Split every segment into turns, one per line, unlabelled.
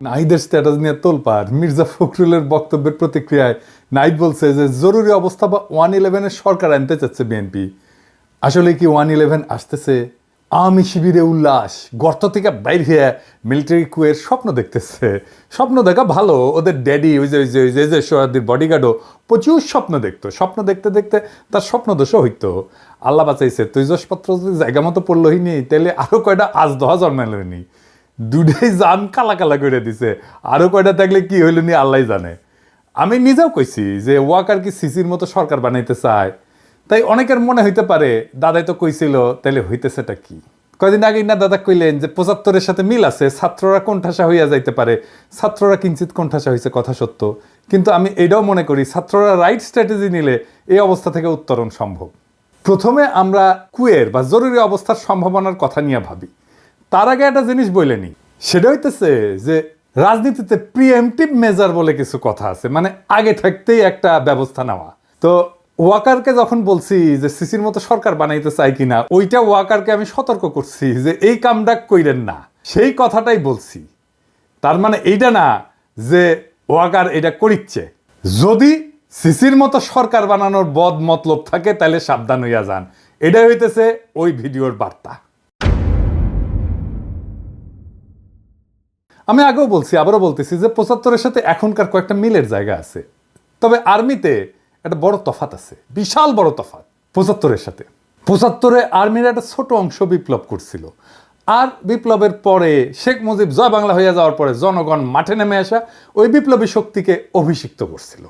নাহিদের স্ট্যাটাস নিয়ে তোলপাড়। মির্জা ফখরুলের বক্তব্যের প্রতিক্রিয়ায় নাহিদ বলছে যে জরুরি অবস্থা বা 111-এর সরকার আনতে চাচ্ছে বিএনপি। আসলে কি 111 আসতেছে? আওয়ামী শিবিরে উল্লাস, গর্ত থেকে বাইর হয়ে মিলিটারি কুয়ের স্বপ্ন দেখতেছে। স্বপ্ন দেখা ভালো, ওদের ড্যাডি ওই যে সোহাদির বডিগার্ডও প্রচুর স্বপ্ন দেখতো। স্বপ্ন দেখতে দেখতে তার স্বপ্ন দোষও হইতো। আল্লাহ বাঁচাইছে, তৈজসপত্র যদি জায়গা মতো পড়লো হইনি, তাহলে আরো কয়টা আজ দহা জন্মাইনি, দুটাই জান কালা কালা করে দিছে। আরো কয়টা থাকলে কি হইল নি আল্লাহ জানে। আমি নিজেও কইছি যে ওয়াকার কি সিসির মতো সরকার বানাইতে চায়। তাই অনেকের মনে হইতে পারে দাদাই তো কইছিল, তাইলে হইতেছেটা কি? কয়দিন আগে না দাদা কইলেন যে 75-এর সাথে মিল আছে, ছাত্ররা কোণঠাসা হইয়া যাইতে পারে। ছাত্ররা কিঞ্চিত কোণঠাসা হয়েছে, কথা সত্য। কিন্তু আমি এটাও মনে করি ছাত্ররা রাইট স্ট্র্যাটেজি নিলে এই অবস্থা থেকে উত্তরণ সম্ভব। প্রথমে আমরা কুয়ের বা জরুরি অবস্থার সম্ভাবনার কথা নিয়ে ভাবি। তার আগে একটা জিনিস বলে নি, সেটা হইতেছে যে রাজনীতিতে প্রিএমটিভ মেজার বলে কিছু কথা আছে, মানে আগে থাকতেই একটা ব্যবস্থা নেওয়া। তো ওয়াকারকে যখন বলছি যে সিসির মতো সরকার বানাইতে চাই কিনা, ওইটা ওয়াকারকে আমি সতর্ক করছি যে এই কামটা কইরেন না, সেই কথাটাই বলছি। তার মানে এইটা না যে ওয়াকার এটা করিচ্ছে। যদি সিসির মতো সরকার বানানোর বদ মতলব থাকে তাহলে সাবধান হইয়া যান। এটাই হইতেছে ওই ভিডিওর বার্তা। আমি আগেও বলছি, আবারও বলতেছি যে 75-এর সাথে এখনকার কয়েকটা মিলের জায়গা আছে। তবে আর্মিতে একটা বড় তফাত আছে, বিশাল বড় তফাত 75-এর সাথে। 75-এ আর্মির একটা ছোট অংশ বিপ্লব করছিল, আর বিপ্লবের পরে শেখ মুজিব জয় বাংলা হইয়া যাওয়ার পরে জনগণ মাঠে নেমে আসা ওই বিপ্লবী শক্তিকে অভিষিক্ত করছিল।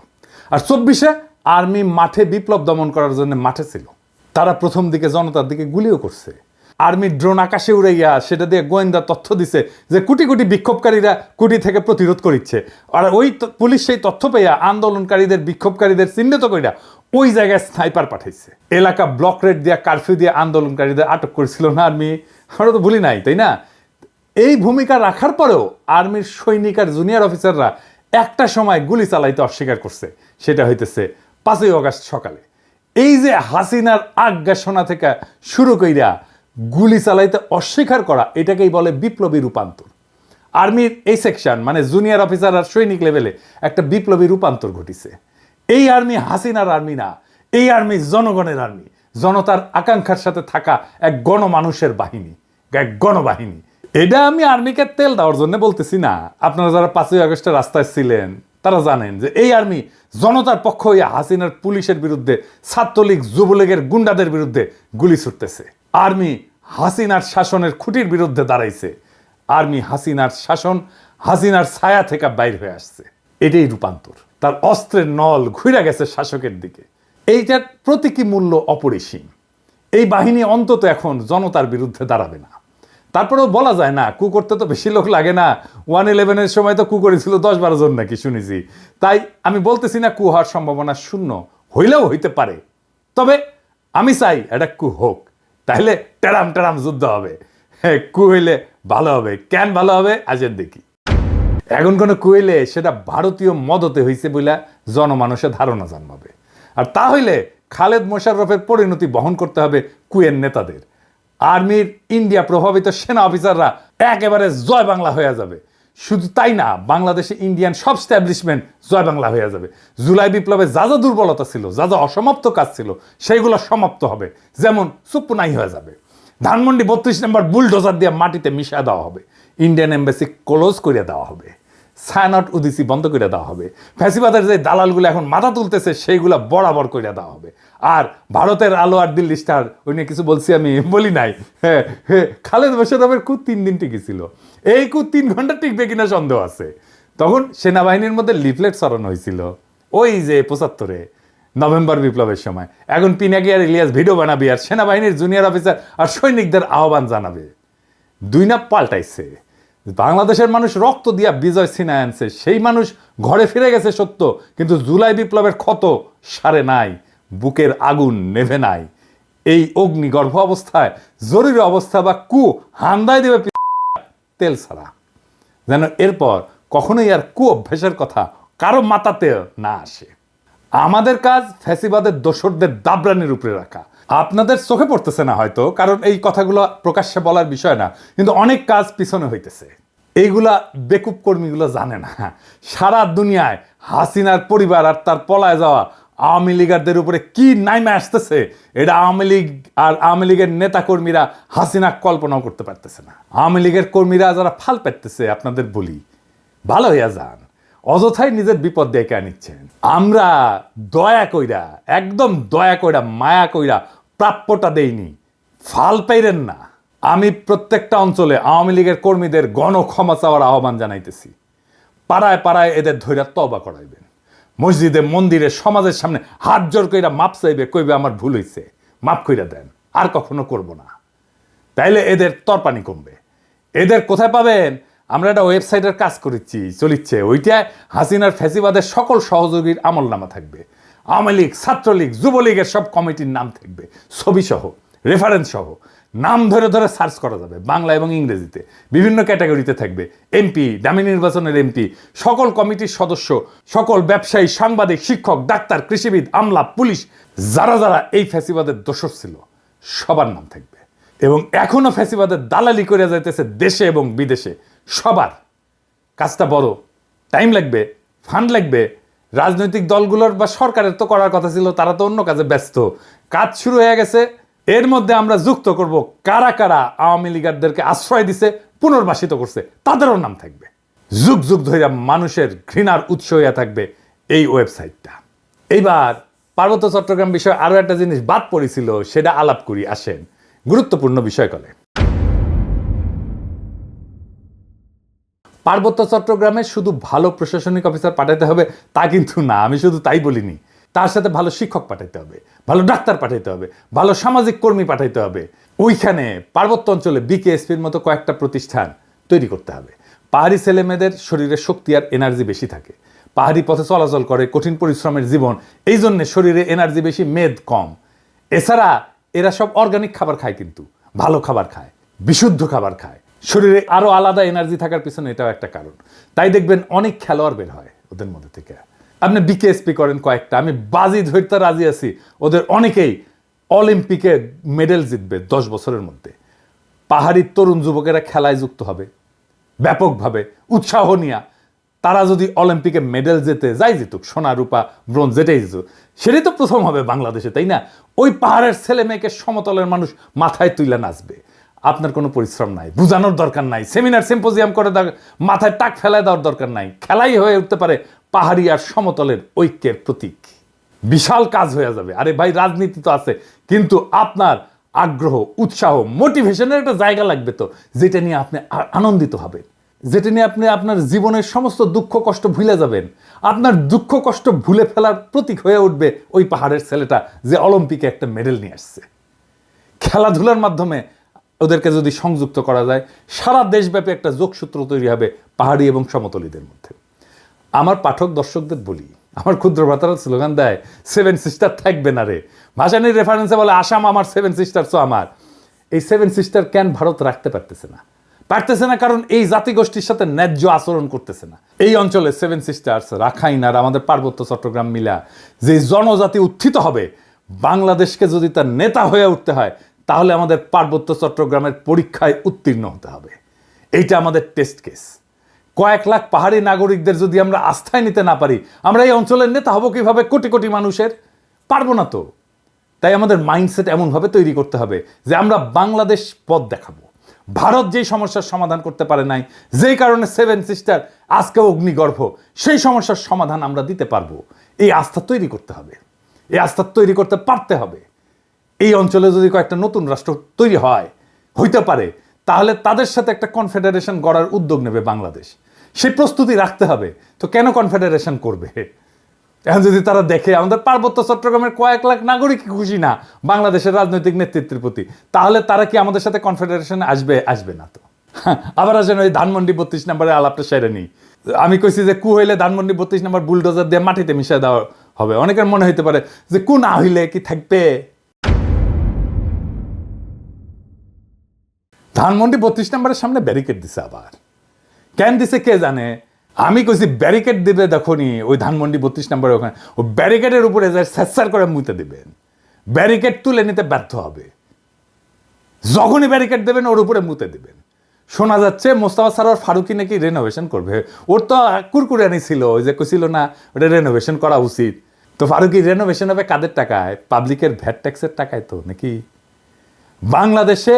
আর 24-এ আর্মি মাঠে বিপ্লব দমন করার জন্য মাঠে ছিল। তারা প্রথম দিকে জনতার দিকে গুলিও করছে। আর্মির ড্রোন আকাশে উড়াইয়া সেটা দিয়ে গোয়েন্দা তথ্য দিছে যে কোটি কোটি বিক্ষোভকারীরা কুটি থেকে প্রতিরোধ করিচ্ছে। আর ওই পুলিশ সেই তথ্য পেয়ে আন্দোলনকারীদের বিক্ষোভকারীদের চিহ্নিত করিয়া ওই জায়গায় স্নাইপার পাঠাইছে। এলাকা ব্লক রেড দিয়া কারফিউ দিয়ে আন্দোলনকারীদের আটক করেছিল না আর্মি? আমরা তো ভুলি নাই, তাই না? এই ভূমিকা রাখার পরেও আর্মির সৈনিক আর জুনিয়র অফিসাররা একটা সময় গুলি চালাইতে অস্বীকার করছে। সেটা হইতেছে 5ই আগস্ট সকালে। এই যে হাসিনার আজ্ঞাসনা থেকে শুরু কইরা গুলি চালাইতে অস্বীকার করা, এটাকেই বলে বিপ্লবী রূপান্তর। আর্মির এই সেকশন মানে জুনিয়র অফিসার আর সৈনিক লেভেলে একটা বিপ্লবী রূপান্তর ঘটিছে। এই আর্মি হাসিনার আর্মি না, এই আর্মি জনগণের আর্মি, জনতার আকাঙ্ক্ষার সাথে থাকা এক গণমানুষের বাহিনী, এক গণবাহিনী। এটা আমি আর্মিকে তেল দেওয়ার জন্য বলতেছি না। আপনারা যারা 5ই আগস্টে রাস্তায় ছিলেন তারা জানেন যে এই আর্মি জনতার পক্ষ হইয়া হাসিনার পুলিশের বিরুদ্ধে, ছাত্রলীগ যুবলীগের গুন্ডাদের বিরুদ্ধে গুলি ছুটতেছে। আর্মি হাসিনার শাসনের খুঁটির বিরুদ্ধে দাঁড়াইছে। আর্মি হাসিনার শাসন, হাসিনার ছায়া থেকে বাইর হয়ে আসছে। এটাই রূপান্তর। তার অস্ত্রের নল ঘুরে গেছে শাসকের দিকে। এইটার প্রতীকী মূল্য অপরিসীম। এই বাহিনী অন্তত এখন জনতার বিরুদ্ধে দাঁড়াবে না। তারপরেও বলা যায় না, কু করতে তো বেশি লোক লাগে না। 111-এর সময় তো কু করেছিল 10-12 জন নাকি শুনেছি। তাই আমি বলতেছি না কু হওয়ার সম্ভাবনা শূন্য, হইলেও হইতে পারে। তবে আমি চাই এটা কু হোক, তাহলে টেরাম টেরাম যুদ্ধ হবে। কু হইলে ভালো হবে। কেন ভালো হবে আজের দেখি। এখন কোনো কু হইলে সেটা ভারতীয় মদতে হয়েছে বলে জনমানুষের ধারণা জন্মাবে। আর তা হইলে খালেদ মোশাররফের পরিণতি বহন করতে হবে কুয়ের নেতাদের। আর্মির ইন্ডিয়া প্রভাবিত সেনা অফিসাররা একেবারে জয় বাংলা হয়ে যাবে। শুধু তাই না, বাংলাদেশে ইন্ডিয়ান সব স্ট্যাবলিশমেন্ট জয় বাংলা হয়ে যাবে। জুলাই বিপ্লবে যা যা দুর্বলতা ছিল, যা যা অসমাপ্ত কাজ ছিল, সেইগুলো সমাপ্ত হবে। যেমন সুপ্পুনাই হয়ে যাবে। ধানমন্ডি 32 নম্বর বুলডোজার দিয়ে মাটিতে মিশা দেওয়া হবে। ইন্ডিয়ান এম্বাসি ক্লোজ করে দেওয়া হবে। সায়নট উদিসি বন্ধ করে দেওয়া হবে। ফ্যাসিবাদের যে দালালগুলো এখন মাথা তুলতেছে সেইগুলো বরাবর করে দেওয়া হবে। আর ভারতের আলো আর দিল্লি স্টার, ওই নিয়ে কিছু বলছি আমি? বলি নাই। খালেদ মোশাররফের কু 3 দিন টিকেছিল। এই কু 3 ঘন্টা টিকবে কিনা সন্দেহ আছে। তখন সেনাবাহিনীর মধ্যে লিফলেট ছড়ানো হয়েছিল, ওই যে 75-এ নভেম্বর বিপ্লবের সময়। এখন পিনাকি আর ইলিয়াস ভিডিও বানাবি আর সেনাবাহিনীর জুনিয়র অফিসার আর সৈনিকদের আহ্বান জানাবে। 2 না পাল্টাইছে। বাংলাদেশের মানুষ রক্ত দিয়া বিজয় ছিনায় আনছে। সেই মানুষ ঘরে ফিরে গেছে সত্য, কিন্তু জুলাই বিপ্লবের ক্ষত সারে নাই, বুকের আগুন নেভে নাই। এই অগ্নিগর্ভ অবস্থায় জরুরি অবস্থা বা কু হান্দায় দেবে তেল ছাড়া, যেন এরপর কখনোই আর কু অভ্যাসের কথা কারো মাথাতে না আসে। আমাদের কাজ ফ্যাসিবাদের দোসরদের দাবরানির উপরে রাখা। আপনাদের চোখে পড়তেছে না হয়তো, কারণ এই কথাগুলো প্রকাশ্যে বলার বিষয় না, কিন্তু অনেক কাজ পিছনে হইতেছে। এইগুলা বেকুব কর্মীগুলো জানে না সারা দুনিয়ায় হাসিনার পরিবার আর তার পলায় যাওয়া আওয়ামী লীগারদের উপরে কি নাইমে আসতেছে এটা আওয়ামী লীগ আর আওয়ামী লীগের নেতা কর্মীরা হাসিনা কল্পনাও করতে পারতেছে না। আওয়ামী লীগের কর্মীরা যারা ফাল পেতেছে আপনাদের বলি ভালো হইয়া যান, অযথাই নিজের বিপদ ডেকে আনিচ্ছেন। আমরা দয়া কইরা, একদম দয়া কইরা, মায়া কইরা প্রাপ্যটা দেইনি, ফাল পাইরেন না। আমি প্রত্যেকটা অঞ্চলে আওয়ামী লীগের কর্মীদের গণ ক্ষমা চাওয়ার আহ্বান জানাইতেছি। পাড়ায় পাড়ায় এদের ধৈর্য তওবা করাইবেন, মসজিদে মন্দিরে সমাজের সামনে হাত জোর কইরা মাপ চাইবে, কইবে আমার ভুল হইছে, মাপ কইরা দেন, আর কখনো করব না। তাইলে এদের তরপানি কমবে। এদের কোথায় পাবেন? আমরা একটা ওয়েবসাইটের কাজ করেছি, চলিচ্ছে, ওইটায় হাসিনার ফ্যাসিবাদের সকল সহযোগীর আমলনামা থাকবে। আওয়ামী লীগ, ছাত্রলীগ, যুবলীগের সব কমিটির নাম থাকবে, ছবি সহ, রেফারেন্স সহ, নাম ধরে ধরে সার্চ করা যাবে, বাংলা এবং ইংরেজিতে বিভিন্ন ক্যাটাগরিতে থাকবে। এমপি, দামি নির্বাচনের এমপি, সকল কমিটির সদস্য, সকল ব্যবসায়ী, সাংবাদিক, শিক্ষক, ডাক্তার, কৃষিবিদ, আমলা, পুলিশ, যারা যারা এই ফ্যাসিবাদের দোষর ছিল সবার নাম থাকবে। এবং এখনো ফ্যাসিবাদের দালালি করে যাইতেছে দেশে এবং বিদেশে সবার। কাজটা বড়, টাইম লাগবে, ফান্ড লাগবে। রাজনৈতিক দলগুলোর বা সরকারের তো করার কথা ছিল, তারা তো অন্য কাজে ব্যস্ত। কাজ শুরু হয়ে গেছে। এর মধ্যে আমরা যুক্ত করব কারা কারা আওয়ামী লীগারদেরকে আশ্রয় দিছে, পুনর্বাসিত করছে, তাদেরও নাম থাকবে। যুগ যুগ ধরে মানুষের ঘৃণার উৎস হইয়া থাকবে এই ওয়েবসাইটটা। এইবার পার্বত্য চট্টগ্রাম বিষয়ে আরো একটা জিনিস বাদ পড়েছিল, সেটা আলাপ করি, আসেন। গুরুত্বপূর্ণ বিষয় কলে পার্বত্য চট্টগ্রামে শুধু ভালো প্রশাসনিক অফিসার পাঠাতে হবে তা কিন্তু না, আমি শুধু তাই বলিনি। তার সাথে ভালো শিক্ষক পাঠাইতে হবে, ভালো ডাক্তার পাঠাইতে হবে, ভালো সামাজিক কর্মী পাঠাইতে হবে। ওইখানে পার্বত্য অঞ্চলে বিকেএসপির মতো কয়েকটা প্রতিষ্ঠান তৈরি করতে হবে। পাহাড়ি ছেলেমেয়েদের শরীরে শক্তি আর এনার্জি বেশি থাকে, পাহাড়ি পথে চলাচল করে, কঠিন পরিশ্রমের জীবন, এই জন্য শরীরে এনার্জি বেশি, মেদ কম। এছাড়া এরা সব অর্গানিক খাবার খায়, কিন্তু ভালো খাবার খায়, বিশুদ্ধ খাবার খায়, শরীরে আরো আলাদা এনার্জি থাকার পিছনে এটাও একটা কারণ। তাই দেখবেন অনেক খেলোয়াড় বের হয় ওদের মধ্যে থেকে। আপনি বিকেএসপি করেন কয়েকটা, আমি বাজি ধরতে রাজি আছি ওদের অনেকেই অলিম্পিকে মেডেল জিতবে 10 বছরের মধ্যে। পাহাড়ি তরুণ যুবকেরা খেলায় যুক্ত হবে ব্যাপকভাবে, উৎসাহ নিয়া। তারা যদি অলিম্পিকে মেডেল জেতে, যাই জিতুক, সোনা, রূপা, ব্রোঞ্জ, যেটাই জিতুক, সেটাই তো প্রথম হবে বাংলাদেশে, তাই না? ওই পাহাড়ের ছেলে মেয়েকে সমতলের মানুষ মাথায় তুইলা নাচবে। আপনার কোনো পরিশ্রম নাই, বুঝানোর দরকার নাই, সেমিনার সিম্পোজিয়াম করে মাথায় টাক ফেলায় দেওয়ার দরকার নাই। খেলাই হয়ে উঠতে পারে পাহাড়ি আর সমতলের ঐক্যের প্রতীক। বিশাল কাজ হয়ে যাবে। আরে ভাই, রাজনীতি তো আছে, কিন্তু আপনার আগ্রহ, উৎসাহ, মোটিভেশনের একটা জায়গা লাগবে তো, যেটা নিয়ে আপনি আনন্দিত হবেন, যেটা নিয়ে আপনি আপনার জীবনের সমস্ত দুঃখ কষ্ট ভুলে যাবেন। আপনার দুঃখ কষ্ট ভুলে ফেলার প্রতীক হয়ে উঠবে ওই পাহাড়ের ছেলেটা যে অলিম্পিকে একটা মেডেল নিয়ে আসছে। খেলাধুলার মাধ্যমে ওদেরকে যদি সংযুক্ত করা যায়, সারা দেশব্যাপী একটা যোগসূত্র তৈরি হবে পাহাড়ি এবং সমতলীদের মধ্যে। আমার পাঠক দর্শকদের বলি, আমার ক্ষুদ্র ভ্রাতারা স্লোগান দেয় 7 সিস্টার থাকবে না রে। ভাসানির রেফারেন্সে বলে আসাম আমার, 7 সিস্টার তো আমার। এই 7 সিস্টার কেন ভারত রাখতে পারতেছে না? পারতেছে না কারণ এই জাতিগোষ্ঠীর সাথে ন্যায্য আচরণ করতেছে না। এই অঞ্চলে 7 সিস্টার্স, রাখাইন আর আমাদের পার্বত্য চট্টগ্রাম মিলা যে জনজাতি উত্থিত হবে, বাংলাদেশকে যদি তার নেতা হয়ে উঠতে হয়, তাহলে আমাদের পার্বত্য চট্টগ্রামের পরীক্ষায় উত্তীর্ণ হতে হবে। এইটা আমাদের টেস্ট কেস। কয়েক লাখ পাহাড়ি নাগরিকদের যদি আমরা আস্থায় নিতে না পারি, আমরা এই অঞ্চলের নেতা হব কিভাবে? কোটি কোটি মানুষের পারবো না তো। তাই আমাদের মাইন্ডসেট এমনভাবে তৈরি করতে হবে যে আমরা বাংলাদেশ পথ দেখাবো। ভারত যেই সমস্যার সমাধান করতে পারে নাই, যেই কারণে 7 সিস্টার আজকে অগ্নিগর্ভ, সেই সমস্যার সমাধান আমরা দিতে পারবো। এই আস্থা তৈরি করতে হবে, এই আস্থা তৈরি করতে পারতে হবে। এই অঞ্চলে যদি কয়েকটা নতুন রাষ্ট্র তৈরি হইতে পারে, তাহলে তাদের সাথে একটা কনফেডারেশন গড়ার উদ্যোগ নেবে বাংলাদেশ। সেই প্রস্তুতি রাখতে হবে। তো কেন কনফেডারেশন করবে? এখন যদি তারা দেখে আমাদের পার্বত্য চট্টগ্রামের কয়েক লাখ নাগরিক খুশি না বাংলাদেশের রাজনৈতিক নেতৃত্বের প্রতি, তাহলে তারা কি আমাদের সাথে কনফেডারেশনে আসবে? আসবে না তো। আবার আসেন ওই ধানমন্ডি 32 নম্বরের আলাপটা সেরে নিই। আমি কইছি যে কু হইলে ধানমন্ডি 32 নম্বর বুলডোজার দিয়ে মাটিতে মিশিয়ে দেওয়া হবে। অনেকের মনে হইতে পারে যে কু না হইলে কি থাকবে? ধানমন্ডি 32 নম্বরের সামনে ব্যারিকেড দিছে। আবার কেন দিছে কে জানে? আমি কইছি ব্যারিকেড দিবে, দেখনি ওই ধানমন্ডি 32 নম্বরের ওখানে, ও ব্যারিকেডের উপরে যায় স্যার করে মুতে দেবেন, ব্যারিকেড তুলে নিতে ব্যর্থ হবে। যখনই ব্যারিকেড দেবেন ওর উপরে মুতে দেবেন। শোনা যাচ্ছে মোস্তফা সরোয়ার ফারুকী নাকি রেনোভেশন করবে। ওর তো কুরকুরানি ছিল, ওই যে কইছিল না ওটা রেনোভেশন করা উচিত। তো ফারুকী রেনোভেশন হবে কাদের টাকায়? পাবলিকের ভ্যাট ট্যাক্সের টাকায় তো নাকি? বাংলাদেশে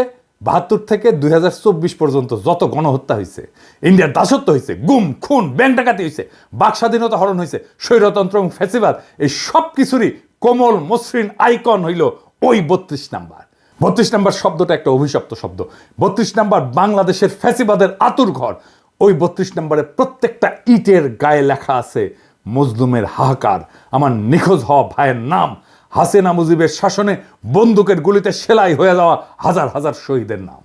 ৭২ থেকে ২০২৪ পর্যন্ত যত গণহত্যা হয়েছে, ইন্ডিয়ার দাসত্ব হয়েছে, গুম খুন ব্যাংক ডাকাতি হয়েছে, বাক স্বাধীনতা হরণ হয়েছে, স্বৈরতন্ত্র এবং ফ্যাসিবাদ, এই সব কিছুরই কোমল মসৃণ আইকন হইল ওই ৩২ নাম্বার। ৩২ নাম্বার শব্দটা একটা অভিশপ্ত শব্দ। ৩২ নাম্বার বাংলাদেশের ফ্যাসিবাদের আতুর ঘর। ওই ৩২ নাম্বারে প্রত্যেকটা ইটের গায়ে লেখা আছে মজলুমের হাহাকার, আমার নিখোঁজ হওয়া ভাইয়ের নাম, হাসিনা মুজিবের শাসনে বন্দুকের গুলিতে সেলাই হয়ে যাওয়া হাজার হাজার শহীদের নাম।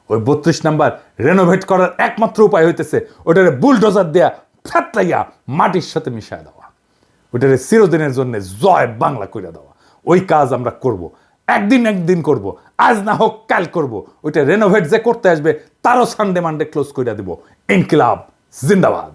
ওই ৩২ নাম্বার রেনোভেট করার একমাত্র উপায় হইতেছে ওটারে বুলডোজার দেয়া ফ্যাতলাইয়া মাটির সাথে মিশায় দেওয়া, ওটারে চিরদিনের জন্য জয় বাংলা কইরা দেওয়া। ওই কাজ আমরা করব, একদিন করব, আজ না হোক কাল করব। ওইটা রেনোভেট যে করতে আসবে তারও সানডে মানডে ক্লোজ কইরা দিব। ইনকিলাব জিন্দাবাদ।